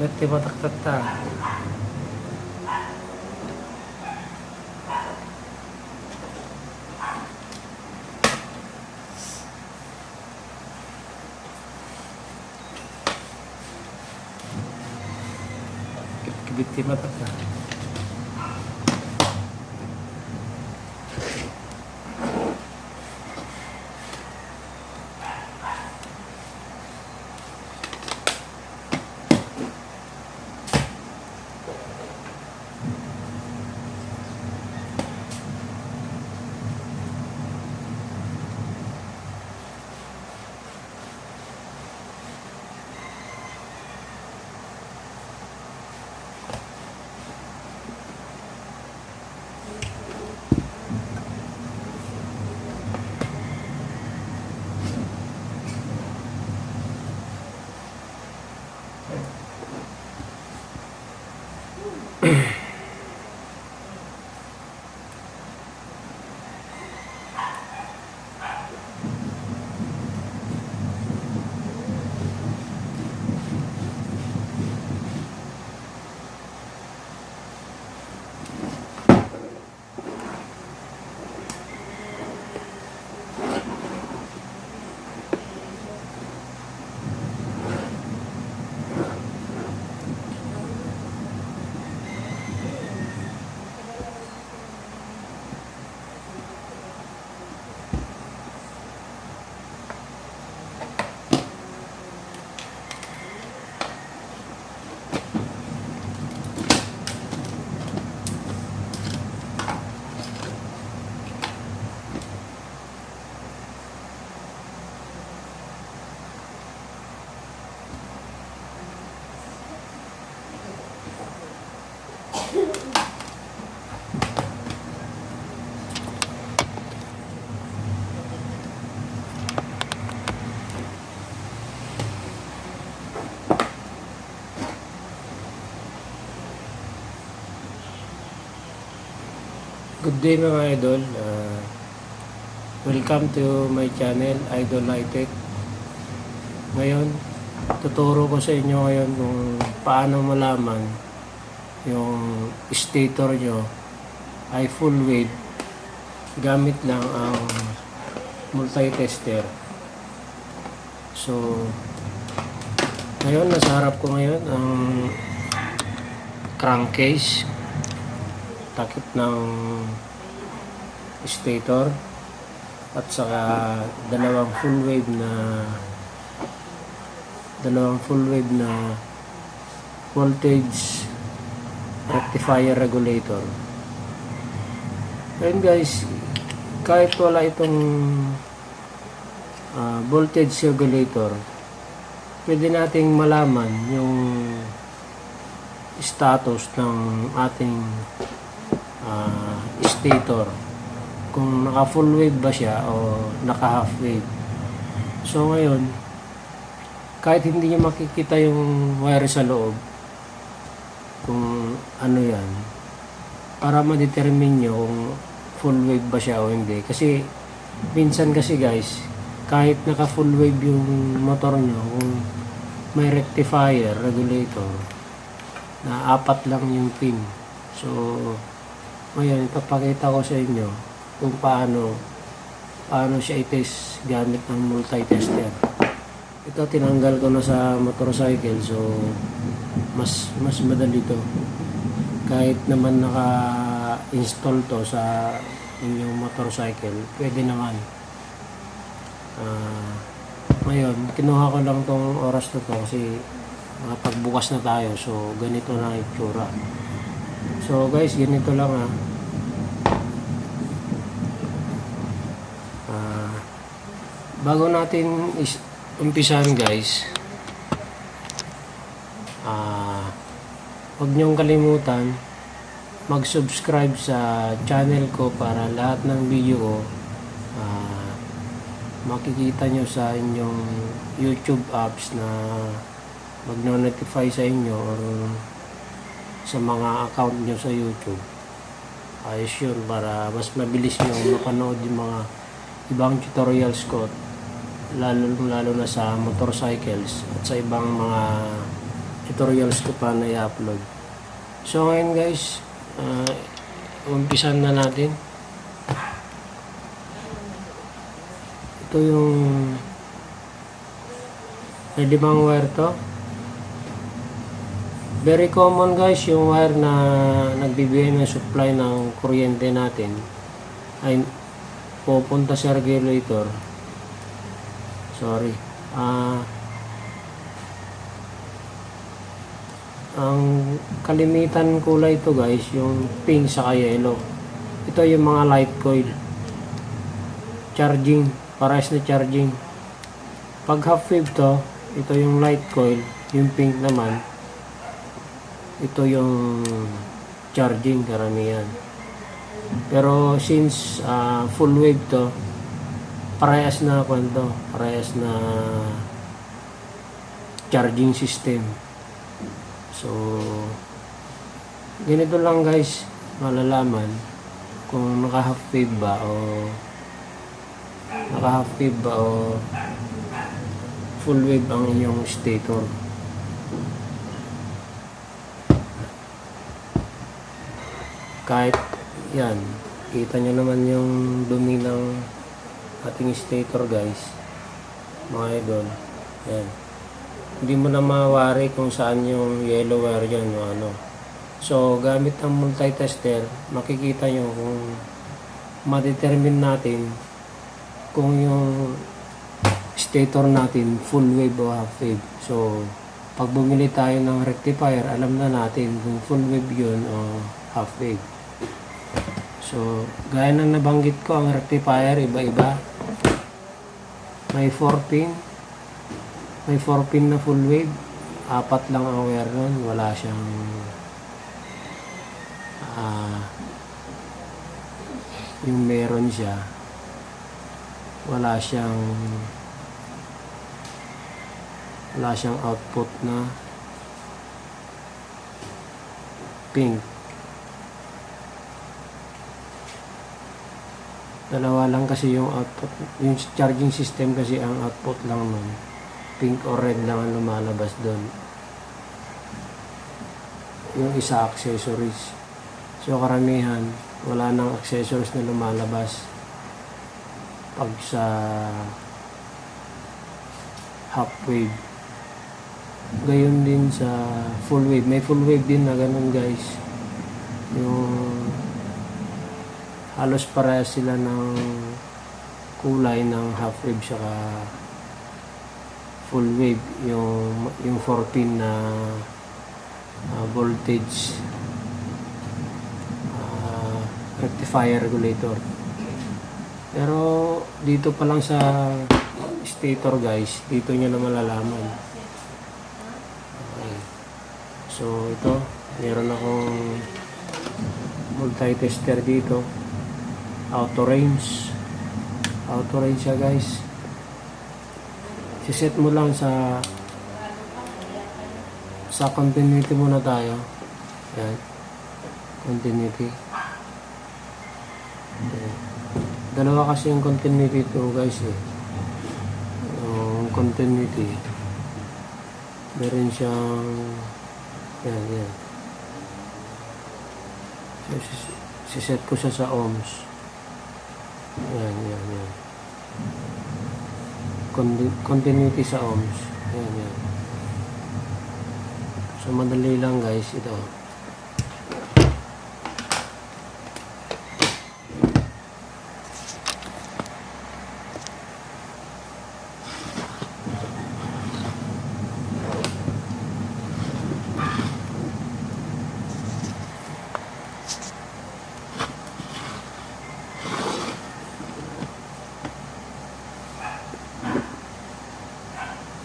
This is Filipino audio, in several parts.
Berarti matakta. Kibiti matakta. Good day mga idol. Welcome to my channel, Idol High-Tech. Ngayon, tuturo ko sa inyo ngayon kung paano malaman yung stator nyo ay full wave gamit lang ang multi-tester. So, ngayon, nasa harap ko ngayon ang crankcase, takip ng stator at saka dalawang full wave na voltage rectifier regulator. Ayun guys, kahit wala itong voltage regulator, pwede nating malaman yung status ng ating stator, kung naka full wave ba siya o naka half wave. So ngayon, kahit hindi nyo makikita yung wire sa loob kung ano yan, para ma-determine nyo kung full wave ba siya o hindi. Kasi minsan kasi guys, kahit naka full wave yung motor nyo, kung may rectifier regulator na 4 lang yung pin, so ngayon, ipapakita ko sa inyo kung paano siya i-test gamit ng multi-tester. Ito, tinanggal ko na sa motorcycle, so mas madali to. Kahit naman naka-install to sa inyong motorcycle, pwede naman. Ngayon, kinuha ko lang tong oras na to kasi pagbukas na tayo, so ganito na itsura. So guys, ganito lang bago natin umpisan guys, huwag niyong kalimutan mag-subscribe sa channel ko para lahat ng video ko makikita nyo sa inyong YouTube apps na mag-notify sa inyo or sa mga account nyo sa YouTube. Ayos yun para mas mabilis nyo mapanood yung mga ibang tutorials ko, lalo na sa motorcycles at sa ibang mga tutorials ko pa na i-upload. So ngayon guys, umpisan na natin. Ito yung may 5 wire to. Very common guys yung wire na nagbibigay ng supply ng kuryente natin ay pupunta sa regulator. Sorry. Ang kalimitan kulay ito guys, yung pink sa yellow. Ito yung mga light coil. Charging, parehas na charging. Pag half wave to, ito yung light coil, yung pink naman. Ito yung charging karamihan. Pero since full wave to, parehas na kwento, parehas na charging system. So ganito lang guys, malalaman kung naka half wave ba o full wave ang inyong stator. Kahit yan, kita nyo naman yung dumi ng ating stator guys, mga idol. Yan, hindi mo na mawari kung saan yung yellow wire dyan o ano. So gamit ang multi-tester, makikita nyo kung ma-determine natin kung yung stator natin full wave o half wave. So pag bumili tayo ng rectifier, alam na natin kung full wave yun o half wave. So gaya ng nabanggit ko, ang rectifier iba-iba. May 4 pin na full wave, 4 lang ang wire nun, wala siyang yung meron siya, wala siyang output na pink. Dalawa lang kasi yung output, yung charging system kasi ang output lang nun, pink or red lang ang lumalabas doon. Yung isa accessories. So karamihan wala nang accessories na lumalabas pag sa half wave. Gayon din sa full wave. May full wave din na ganun guys. Yung halos parehas sila ng kulay ng half wave saka full wave. Yung 4 pin na voltage rectifier regulator. Pero dito pa lang sa stator guys, dito nyo na malalaman. Okay. So ito, meron akong multi-tester dito. Auto range siya guys. Siset mo lang sa continuity muna tayo. Yan, continuity. Dalawa kasi yung continuity ito guys eh. Yung continuity, meron siyang yan. So, siset ko siya sa ohms. Yan. Continuity sa ohms. Yan. So madali lang guys ito.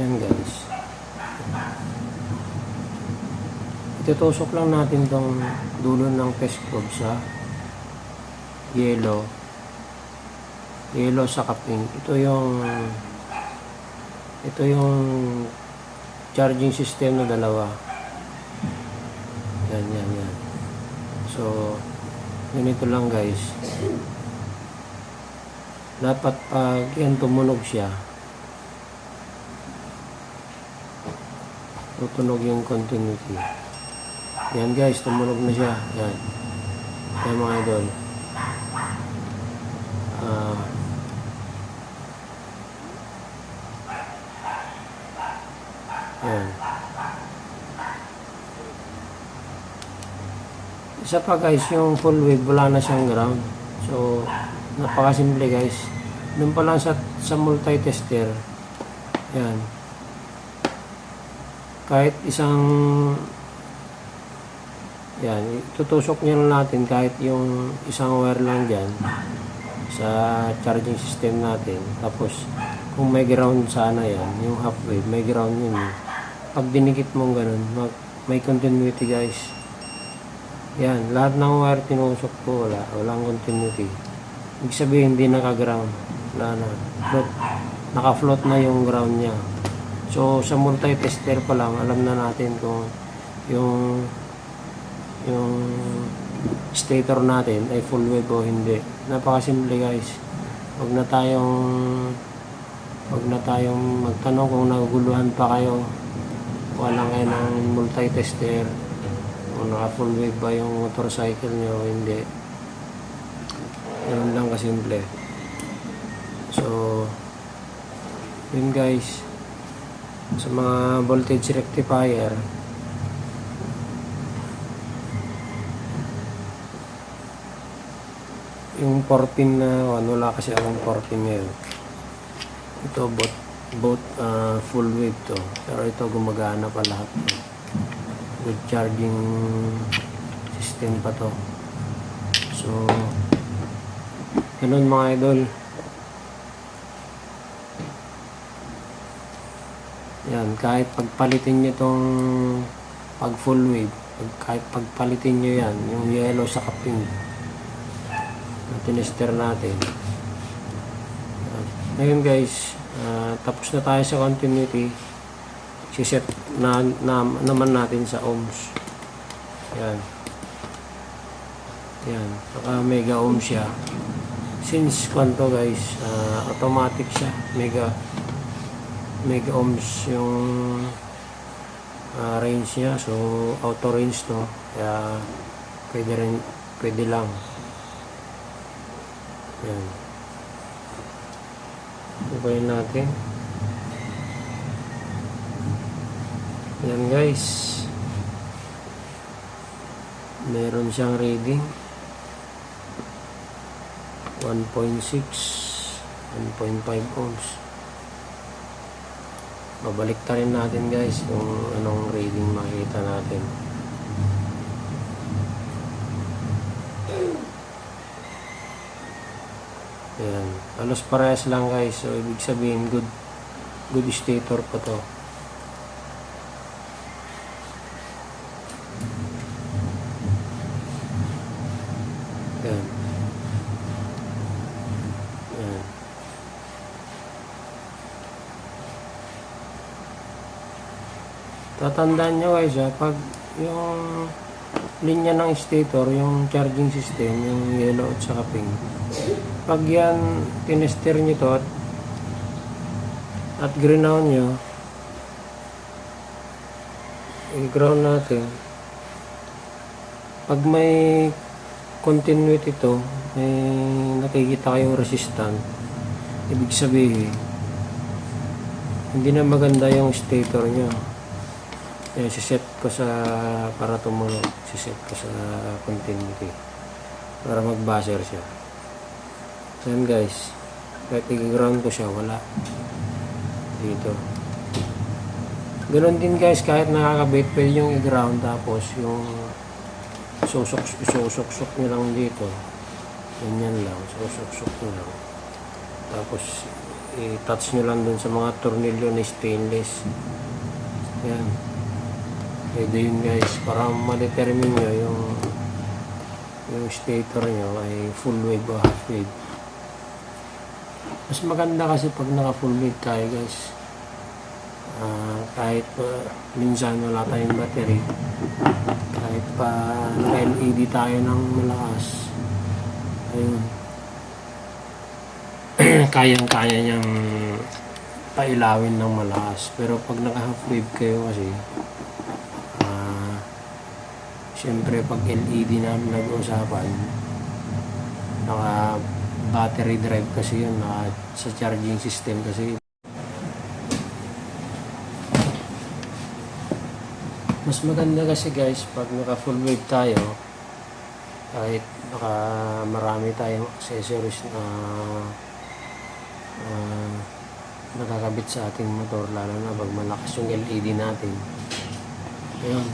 Yan guys. Itutusok lang natin tong dulo ng test probe sa yellow sa pink. Ito yung charging system na dalawa. Yan. So ganito lang guys. Dapat pag yan tumunog siya, tutunog yung continuity. Yan guys, tumunog na siya. Yan. Yan mga idol. Yan. Isa pa guys, yung full wave, wala na siyang ground. So, napakasimple guys. Doon pa lang sa multi-tester. Yan. Kahit isang yan, tutusok nyo lang natin kahit yung isang wire lang dyan sa charging system natin. Tapos, kung may ground sana yan, yung half wave, may ground yun. Pag dinikit mong ganun, may continuity guys. Yan, lahat ng wire tinusok ko, walang continuity. Ibig sabihin, hindi naka-ground. Wala na. Float. Naka-float na yung ground niya. So, sa multi-tester pa lang, alam na natin kung yung stator natin ay full wave o hindi. Napakasimple guys. Huwag na tayong magtanong kung naguguluhan pa kayo. Wala kayo ng multi-tester. Kung naka full wave ba yung motorcycle nyo o hindi. Ganun lang kasimple. So, yun guys. Sa mga voltage rectifier, yung 4 pin na wala kasi akong 4 pin ngayon. Ito both full wave to, pero ito gumagana pa lahat. Good charging system pa to. So ganun mga idol. Yan, kahit pagpalitin nyo tong pag full wave, kahit pagpalitin nyo yan, yung yellow sa pink na tinester natin. Ngayon guys, tapos na tayo sa continuity. Siset naman natin sa ohms. Yan. Yan, saka mega ohms siya. Since kwanto guys, automatic siya, mega ohms yung range niya. So auto range to, kaya pwede lang. Yan. Ibayin natin. Yan guys. Meron siyang reading 1.6, 1.5 ohms. Babalik ta rin natin guys kung anong reading makita natin. Ayan. Halos parehas lang guys. So, ibig sabihin, good stator pa to. Ayan. Ayan. Tatandaan nyo guys pag yung linya ng stator, yung charging system, yung yellow at saka pink, pag yan tinester nyo to at ground nyo, i-ground natin, pag may continuity to, may nakikita kayong resistant, ibig sabihin hindi na maganda yung stator nyo. Siset ko para tumunog, siset ko sa continuity para mag-buzzer siya. Yan guys, kahit i-ground ko siya, wala dito. Ganoon din guys, kahit nakakabit, pwede yung i-ground, tapos yung isusok-sok nyo lang dito, ganyan lang, isusok-sok nyo lang, tapos i-touch nyo lang dun sa mga tornilyo na stainless. Yan, pwede yun guys, para ma-determine nyo yung stator nyo ay full wave o half wave. Mas maganda kasi pag naka full wave tayo guys, kahit minsan wala tayong battery, kahit pa LED tayo ng malakas, ayun, kayang-kaya niyang pailawin ng malakas. Pero pag naka half wave kayo kasi syempre pag LED na nag-uusapan, naka battery drive kasi yun, naka sa charging system kasi. Mas maganda kasi guys pag naka full wave tayo, kahit naka marami tayong accessories na nakakabit sa ating motor, lalo na pag malakas yung LED natin. Ayun,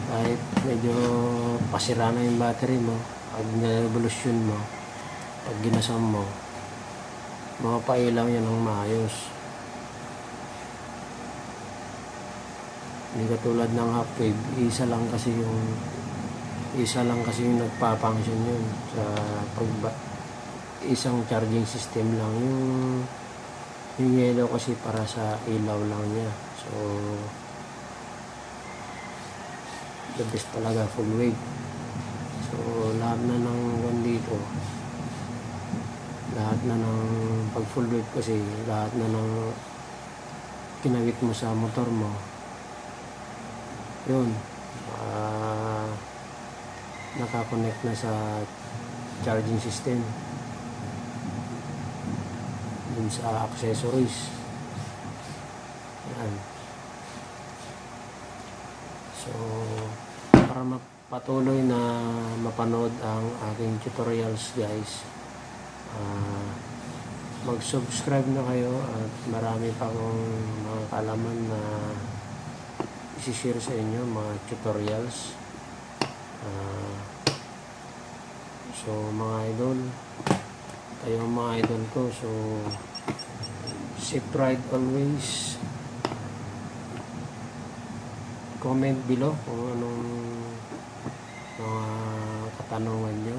kahit medyo pasira na yung battery mo, pag na-revolution mo, pag ginasam mo, makapailaw yan ng maayos. Hindi katulad ng half wave, isa lang kasi yung nagpa-function yun sa isang charging system lang. Yung yellow kasi para sa ilaw lang niya. So the best talaga full wave. So lahat na ng dito, lahat na ng pag full wave kasi lahat na ng kinawit mo sa motor mo, yun, nakakonect na sa charging system, dun sa accessories. Yan. So para patuloy na mapanood ang aking tutorials guys, mag-subscribe na kayo at marami pa akong mga kaalaman na isi-share sa inyo, mga tutorials. So mga idol, kayo mga idol ko, so safe ride always. Comment below kung anong mga katanungan nyo.